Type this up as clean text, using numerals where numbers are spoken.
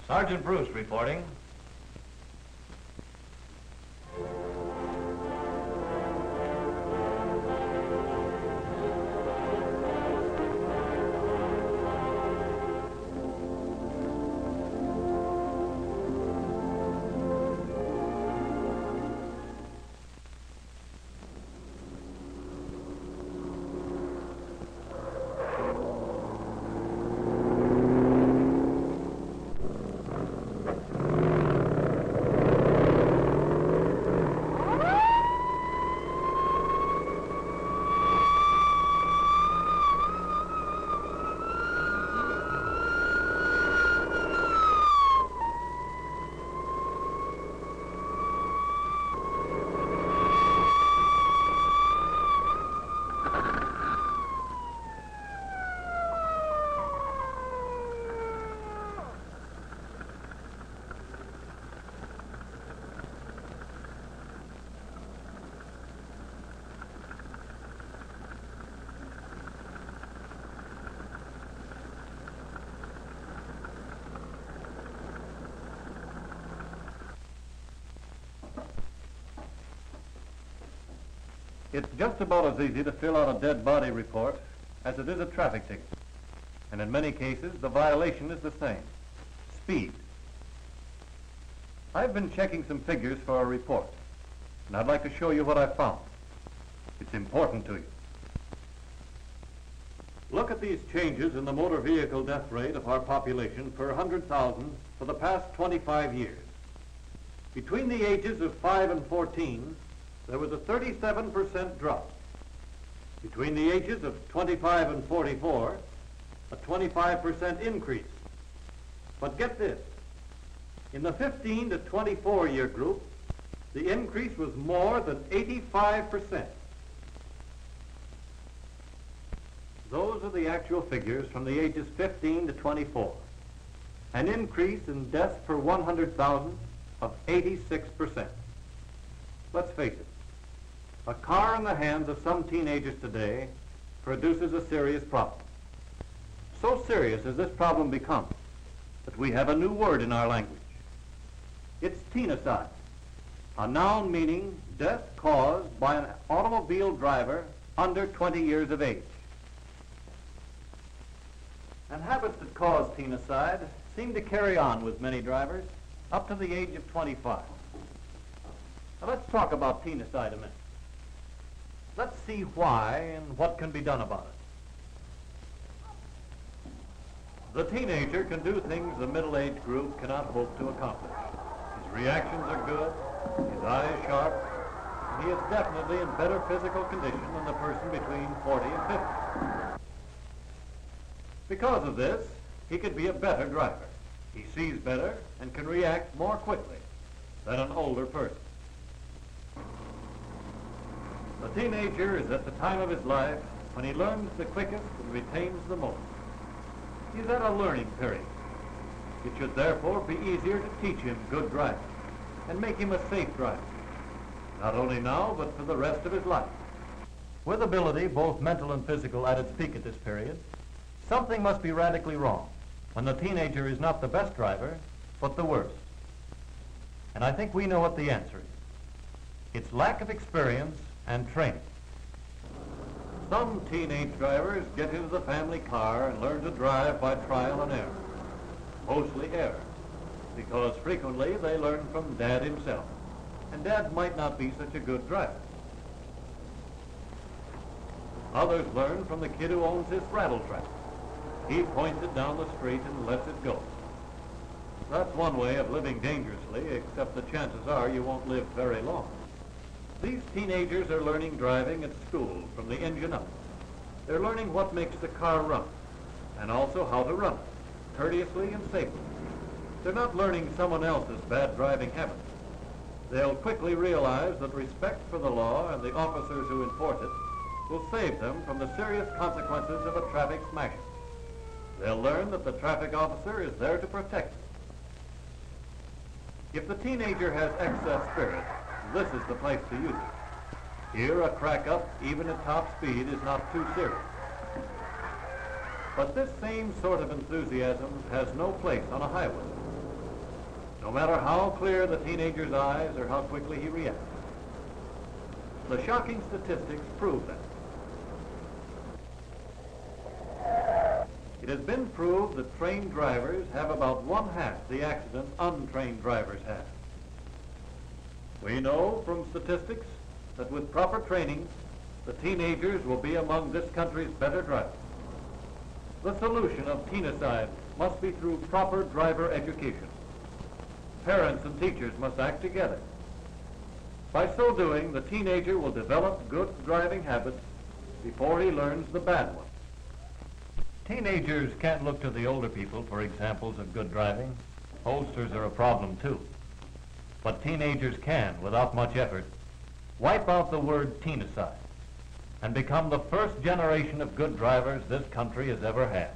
Sergeant Bruce reporting. It's just about as easy to fill out a dead body report as it is a traffic ticket. And in many cases, the violation is the same: speed. I've been checking some figures for a report, and I'd like to show you what I found. It's important to you. Look at these changes in the motor vehicle death rate of our population per 100,000 for the past 25 years. Between the ages of 5 and 14, there was a 37% drop. Between the ages of 25 and 44, a 25% increase. But get this, in the 15 to 24 year group, the increase was more than 85%. Those are the actual figures from the ages 15 to 24. An increase in deaths per 100,000 of 86%. Let's face it, a car in the hands of some teenagers today produces a serious problem. So serious has this problem become that we have a new word in our language. It's teenicide, a noun meaning death caused by an automobile driver under 20 years of age. And habits that cause teenicide seem to carry on with many drivers up to the age of 25. Now let's talk about teenicide a minute. Let's see why and what can be done about it. The teenager can do things the middle-aged group cannot hope to accomplish. His reactions are good, his eye is sharp, and he is definitely in better physical condition than the person between 40 and 50. Because of this, he could be a better driver. He sees better and can react more quickly than an older person. The teenager is at the time of his life when he learns the quickest and retains the most. He's at a learning period. It should therefore be easier to teach him good driving and make him a safe driver, not only now, but for the rest of his life. With ability, both mental and physical, at its peak at this period, something must be radically wrong when the teenager is not the best driver, but the worst. And I think we know what the answer is. It's lack of experience and training. Some teenage drivers get into the family car and learn to drive by trial and error. Mostly error, because frequently they learn from Dad himself, and Dad might not be such a good driver. Others learn from the kid who owns his rattle trap. He points it down the street and lets it go. That's one way of living dangerously, except the chances are you won't live very long. These teenagers are learning driving at school from the engine up. They're learning what makes the car run, and also how to run it, courteously and safely. They're not learning someone else's bad driving habits. They'll quickly realize that respect for the law and the officers who enforce it will save them from the serious consequences of a traffic smash-up. They'll learn that the traffic officer is there to protect them. If the teenager has excess spirit, this is the place to use it. Here, a crack up, even at top speed, is not too serious. But this same sort of enthusiasm has no place on a highway. no matter how clear the teenager's eyes or how quickly he reacts. The shocking statistics prove that. It has been proved that trained drivers have about one-half the accidents untrained drivers have. We know from statistics that with proper training, the teenagers will be among this country's better drivers. The solution of teenicide must be through proper driver education. Parents and teachers must act together. By so doing, the teenager will develop good driving habits before he learns the bad ones. Teenagers can't look to the older people for examples of good driving. Oldsters are a problem too. But teenagers can, without much effort, wipe out the word teenicide and become the first generation of good drivers this country has ever had.